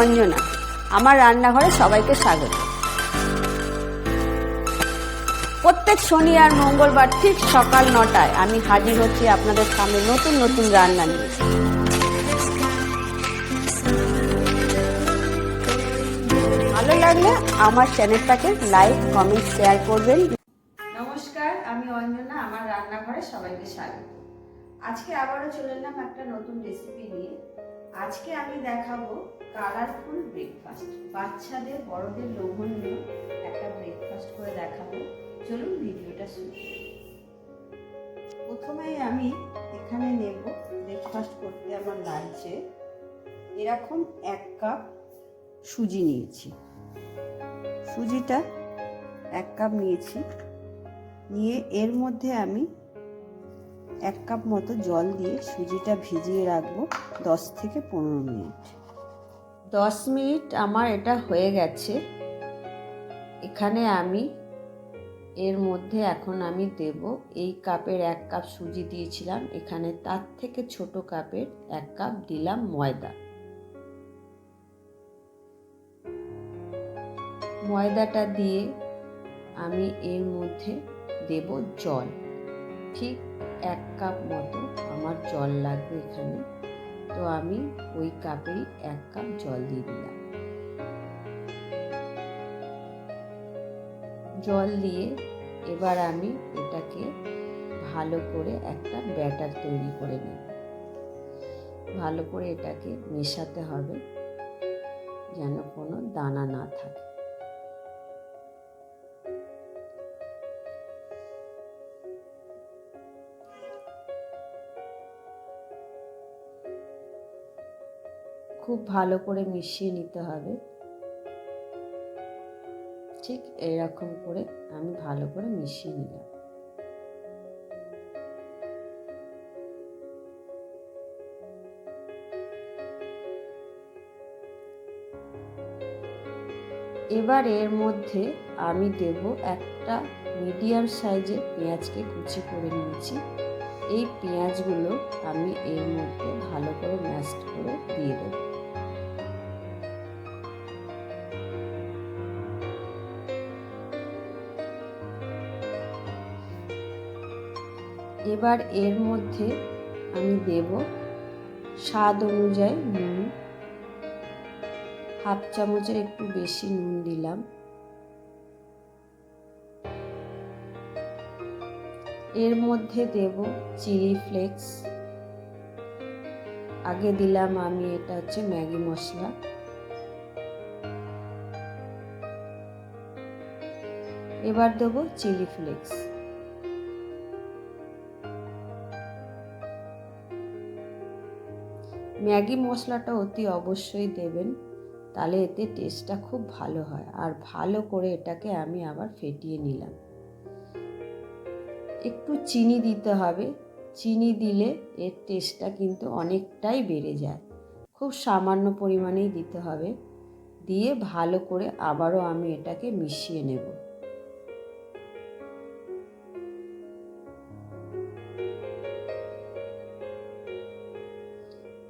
অঞ্জনা। আমার রান্নাঘরে সবাইকে স্বাগত। প্রত্যেক শনি আর মঙ্গলবার ঠিক সকাল 9টায় আমি হাজির হচ্ছি আপনাদের সামনে নতুন নতুন রান্না নিয়ে। ভালো লাগলে আমার চ্যানেলটাকে লাইক, কমেন্ট, শেয়ার করবেন। নমস্কার, আমি অঞ্জনা। আমার রান্নাঘরে সবাইকে স্বাগত। আজকে আবারও চলে এলাম একটা নতুন রেসিপি নিয়ে। আজকে আমি দেখাবো কালারফুল ব্রেকফাস্ট। বাচ্চাদের বড়দের লোভনীয় একটা ব্রেকফাস্ট করে দেখাবো। চলুন ভিডিওটা শুরু করি। প্রথমেই আমি এখানে নেব ব্রেকফাস্ট করতে আমার লাগছে এরকম 1 কাপ সুজি নিয়েছি। সুজিটা 1 কাপ নিয়েছি, নিয়ে এর মধ্যে আমি 1 কাপ মতো জল দিয়ে সুজিটা ভিজিয়ে রাখবো 10 থেকে 15 মিনিট। 10 মিনিট আমার এটা হয়ে গেছে। এখানে আমি এর মধ্যে এখন আমি দেব এই কাপের 1 কাপ সুজি দিয়েছিলাম, এখানে তার থেকে ছোট কাপের 1 কাপ দিলাম ময়দা। ময়দাটা দিয়ে আমি এর মধ্যে দেব জল। ঠিক 1 কাপ মতো আমার জল লাগবে এখানে, তো আমি ওই কাপেই 1 কাপ জল দিয়ে দিলাম। জল দিয়ে এবার আমি এটাকে ভালো করে একটা ব্যাটার তৈরি করে নেব। ভালো করে এটাকে মেশাতে হবে যেন কোনো দানা না থাকে। খুব ভালো করে মিশিয়ে নিতে হবে। ঠিক এরকম করে আমি ভালো করে মিশিয়ে নিলাম। এবার এর মধ্যে আমি দেব একটা মিডিয়াম সাইজের পেঁয়াজকে কুচি করে নিয়েছি। এই পেঁয়াজগুলো আমি এর মধ্যে ভালো করে ম্যাশ করে দিয়ে দেব। এবার এর মধ্যে আমি দেব স্বাদ অনুযায়ী নুন। 1/2 চামচের একটু বেশি নুন দিলাম। এর মধ্যে দেব চিলি ফ্লেক্স। আগে দিলাম আমি, এটা হচ্ছে ম্যাগি মশলা। এবার দেব চিলি ফ্লেক্স। ম্যাগি মশলাটা অতি অবশ্যই দেবেন, তাহলে এতে টেস্টটা খুব ভালো হয়। আর ভালো করে এটাকে আমি আবার ফেটিয়ে নিলাম। একটু চিনি দিতে হবে। চিনি দিলে এর টেস্টটা কিন্তু অনেকটাই বেড়ে যায়। খুব সামান্য পরিমাণেই দিতে হবে। দিয়ে ভালো করে আবারও আমি এটাকে মিশিয়ে নেব।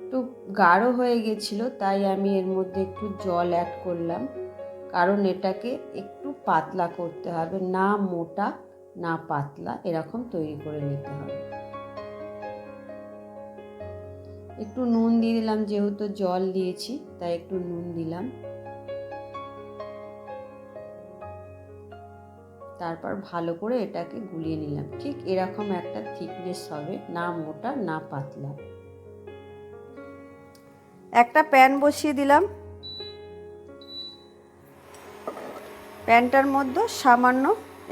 একটু গাঢ় হয়ে গেছিলো, তাই আমি এর মধ্যে একটু জল অ্যাড করলাম, কারণ এটাকে একটু পাতলা করতে হবে, না মোটা না পাতলা, এরকম তৈরি করে নিতে হবে। একটু নুন দিয়ে দিলাম, যেহেতু জল দিয়েছি তাই একটু নুন দিলাম। তারপর ভালো করে এটাকে গুলিয়ে নিলাম। ঠিক এরকম একটা থিকনেস হবে, না মোটা না পাতলা। একটা প্যান বসিয়ে দিলাম। প্যানটার মধ্যে সামান্য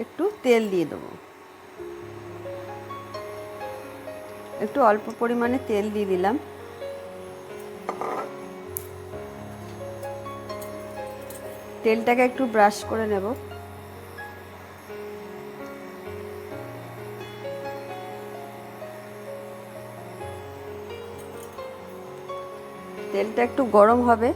একটু তেল দিয়ে দেবো। একটু অল্প পরিমাণে তেল দিয়ে দিলাম। তেলটাকে একটু ব্রাশ করে নেব। তেলটা একটু গরম হবে।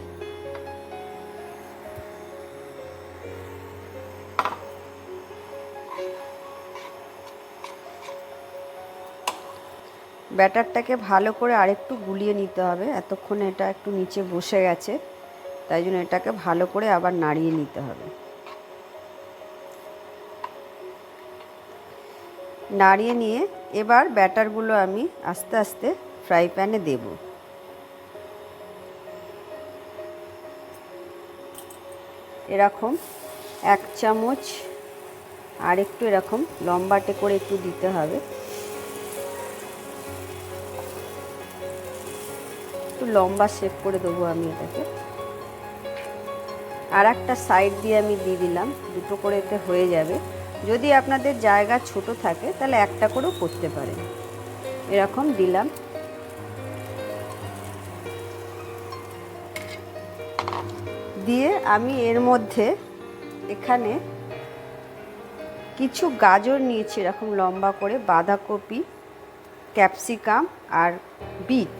ব্যাটারটাকে ভালো করে আরেকটু গুলিয়ে নিতে হবে। এতক্ষণে এটা একটু নিচে বসে গেছে, তাই জন্য এটাকে ভালো করে আবার নাড়িয়ে নিতে হবে। নাড়িয়ে নিয়ে এবার ব্যাটারগুলো আমি আস্তে আস্তে ফ্রাই প্যানে দেব। এরকম 1 চামচ আর একটু এরকম লম্বাটে করে একটু দিতে হবে, একটু লম্বা শেপ করে দেবো আমি এটাকে। আর একটা সাইড দিয়ে আমি দিয়ে দিলাম, দুটো করে এতে হয়ে যাবে। যদি আপনাদের জায়গা ছোট থাকে তাহলে একটা করেও করতে পারেন। এরকম দিলাম। দিয়ে আমি এর মধ্যে এখানে কিছু গাজর নিয়েছি এরকম লম্বা করে, বাঁধাকপি, ক্যাপসিকাম আর বিট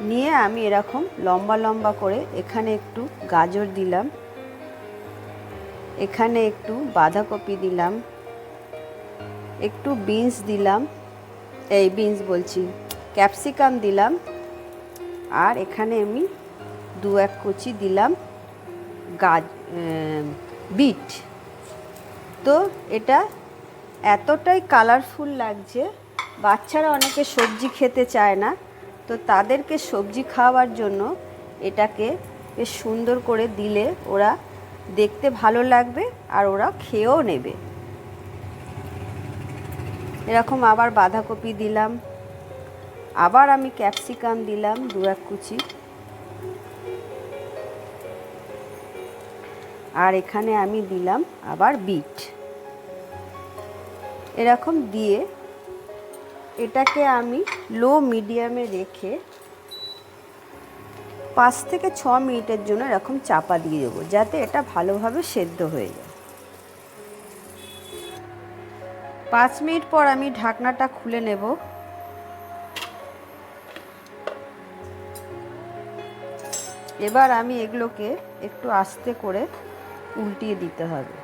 নিয়ে আমি এরকম লম্বা লম্বা করে এখানে একটু গাজর দিলাম, এখানে একটু বাঁধাকপি দিলাম, একটু বিনস দিলাম, ক্যাপসিকাম দিলাম, আর এখানে আমি 2-1 কুচি দিলাম বিট। তো এটা এতটাই কালারফুল লাগছে, বাচ্চারা অনেকে সবজি খেতে চায় না, তো তাদেরকে সবজি খাওয়ার জন্য এটাকে বেশ সুন্দর করে দিলে ওরা দেখতে ভালো লাগবে আর ওরা খেয়েও নেবে। এরকম আবার বাঁধাকপি দিলাম, আবার আমি ক্যাপসিকাম দিলাম 2-1 কুচি, আর এখানে আমি দিলাম আবার বিট। এরকম দিয়ে এটাকে আমি লো মিডিয়ামে রেখে 5 থেকে 6 মিনিটের জন্য এরকম চাপা দিয়ে দেবো, যাতে এটা ভালোভাবে সেদ্ধ হয়ে যায়। 5 মিনিট পর আমি ঢাকনাটা খুলে নেব। এবার আমি এগুলোকে একটু আস্তে করে উল্টিয়ে দিতে হবে।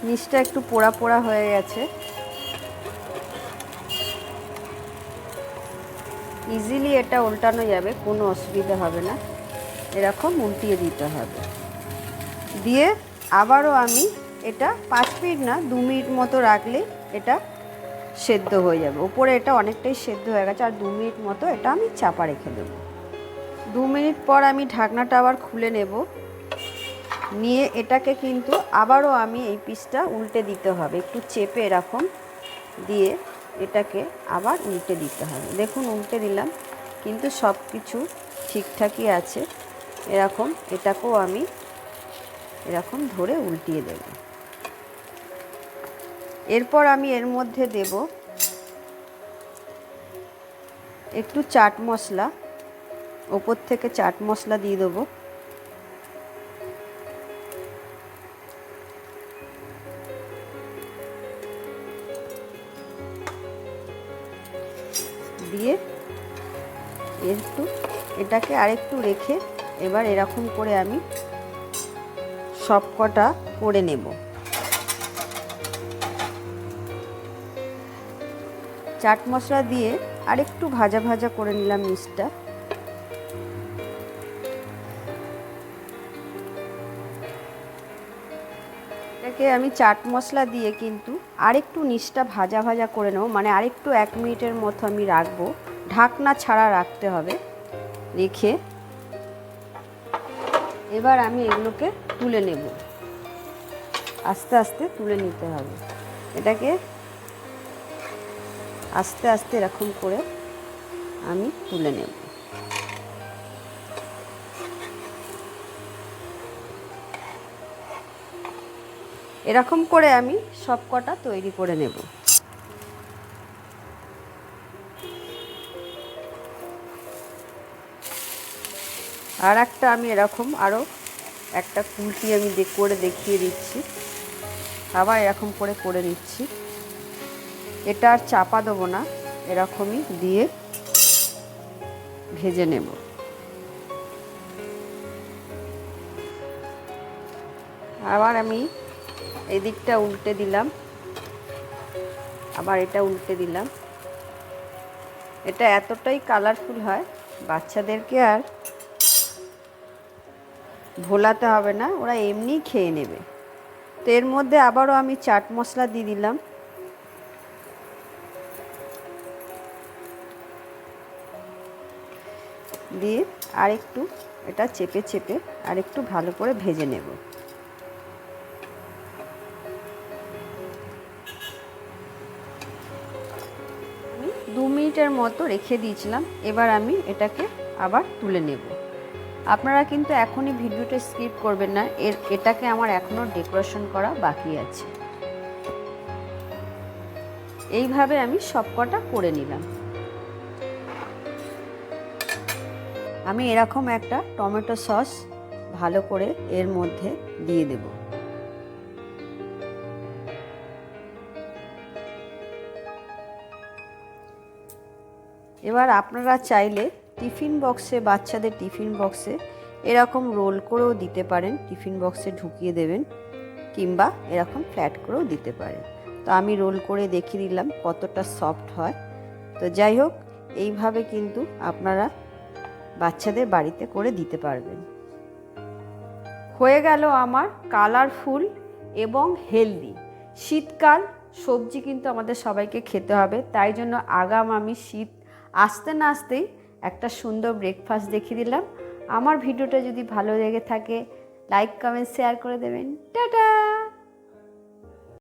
নিচটা একটু পোড়া পোড়া হয়ে গেছে, ইজিলি এটা উল্টানো যাবে, কোনো অসুবিধা হবে না। এরকম উল্টিয়ে দিতে হবে। দিয়ে আবারও আমি এটা 5 মিনিট না 2 মিনিট মতো রাখলে এটা সেদ্ধ হয়ে যাবে। উপরে এটা অনেকটাই সেদ্ধ হয়ে গেছে, আর 2 মিনিট মতো এটা আমি চাপা রেখে দেবো। 2 মিনিট পর আমি ঢাকনাটা আবার খুলে নেব। নিয়ে এটাকে কিন্তু আবারও আমি এই পিসটা উল্টে দিতে হবে, একটু চেপে এরকম দিয়ে এটাকে আবার উল্টে দিতে হবে। দেখুন উল্টে দিলাম, কিন্তু সব কিছু ঠিকঠাকই আছে। এরকম এটাকেও আমি এরকম ধরে উল্টিয়ে দেব। এরপর আমি এর মধ্যে দেব একটু চাট মশলা, ওপর থেকে চাট মশলা দিয়ে দেবো। দিয়ে এটাকে আরেকটু রেখে এবার এরকম করে আমি সব কটা করে নেব। চাট মশলা দিয়ে আরেকটু ভাজা ভাজা করে নিলাম নিচটা। এটাকে আমি চাট মশলা দিয়ে কিন্তু আরেকটু নিচটা ভাজা ভাজা করে নেব, মানে আরেকটু 1 মিনিটের মতো আমি রাখবো, ঢাকনা ছাড়া রাখতে হবে। রেখে এবার আমি এগুলোকে তুলে নেব, আস্তে আস্তে তুলে নিতে হবে। এটাকে আস্তে আস্তে এরকম করে আমি তুলে নেব। এরকম করে আমি সব কটা তৈরি করে নেব। আর একটা আমি এরকম আরও একটা কুলটি আমি করে দেখিয়ে দিচ্ছি। আবার এরকম করে করে নিচ্ছি। এটা আর চাপা দেবো না, এরকমই দিয়ে ভেজে নেব। আবার আমি এই দিকটা উল্টে দিলাম। আবার এটা উল্টে দিলাম। এটা এতটাই কালারফুল হয়, বাচ্চাদেরকে আর ভোলাতে হবে না, ওরা এমনিই খেয়ে নেবে। তো এর মধ্যে আবারও আমি চাট মশলা দিয়ে দিলাম। দিয়ে আরেকটু এটা চেপে চেপে আরেকটু ভালো করে ভেজে নেব। আমি 2 মিনিটের মতো রেখে দিয়েছিলাম। এবার আমি এটাকে আবার তুলে নেব। আপনারা কিন্তু এখনই ভিডিওটা স্কিপ করবেন না, এটাকে আমার এখনও ডেকোরেশন করা বাকি আছে। এইভাবে আমি সবকটা করে নিলাম। আমি এরকম একটা টমেটো সস ভালো করে এর মধ্যে দিয়ে দেব। এবার আপনারা চাইলে টিফিন বক্সে, বাচ্চাদের টিফিন বক্সে এরকম রোল করেও দিতে পারেন, টিফিন বক্সে ঢুকিয়ে দেবেন, কিংবা এরকম ফ্ল্যাট করেও দিতে পারেন। তো আমি রোল করে দেখিয়ে দিলাম কতটা সফট হয়। তো যাই হোক, এইভাবে কিন্তু আপনারা বাচ্চাদের বাড়িতে করে দিতে পারবেন। হয়ে গেল আমার কালারফুল এবং হেলদি। শীতকাল, সবজি কিন্তু আমাদের সবাইকে খেতে হবে, তাই জন্য আগাম আমি শীত আসতে না আসতেই একটা সুন্দর ব্রেকফাস্ট দেখিয়ে দিলাম। আমার ভিডিওটা যদি ভালো লেগে থাকে লাইক, কমেন্ট, শেয়ার করে দেবেন। টাটা।